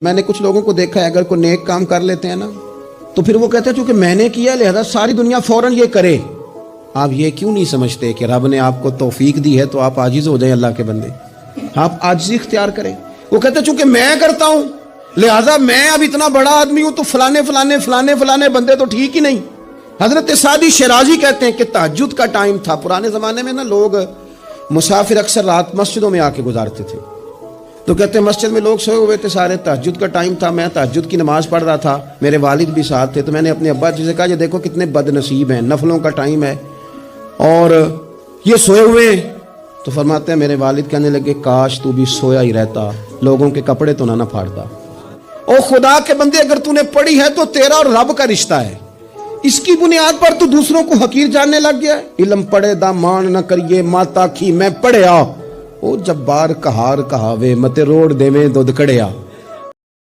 میں نے کچھ لوگوں کو دیکھا ہے اگر کوئی نیک کام کر لیتے ہیں نا تو پھر وہ کہتے ہیں چونکہ میں نے کیا لہذا ساری دنیا فوراً یہ کرے۔ آپ یہ کیوں نہیں سمجھتے کہ رب نے آپ کو توفیق دی ہے تو آپ عاجز ہو جائیں اللہ کے بندے، آپ عاجزی اختیار کریں۔ وہ کہتے ہیں چونکہ میں کرتا ہوں لہذا میں اب اتنا بڑا آدمی ہوں تو فلانے بندے تو ٹھیک ہی نہیں۔ حضرت سعدی شیرازی کہتے ہیں کہ تہجد کا ٹائم تھا، پرانے زمانے میں نا لوگ مسافر اکثر رات مسجدوں میں آ کے گزارتے تھے، تو کہتے ہیں مسجد میں لوگ سوئے ہوئے تھے سارے، تہجد کا ٹائم تھا، میں تہجد کی نماز پڑھ رہا تھا، میرے والد بھی ساتھ تھے، تو میں نے اپنے ابا جی سے کہا یہ دیکھو کتنے بد نصیب ہیں، نفلوں کا ٹائم ہے اور یہ سوئے ہوئے ہیں۔ تو فرماتے ہیں میرے والد کہنے لگے کاش تو بھی سویا ہی رہتا، لوگوں کے کپڑے تو نہ پھاڑتا۔ او خدا کے بندے اگر تو نے پڑھی ہے تو تیرا اور رب کا رشتہ ہے، اس کی بنیاد پر تو دوسروں کو حقیر جاننے لگ گیا ہے۔ علم پڑھے دا مان نہ کریے ماتا کھی میں پڑھیا، او جبار کہار کہاوے متے روڑ دے میں دودھ کڑیا۔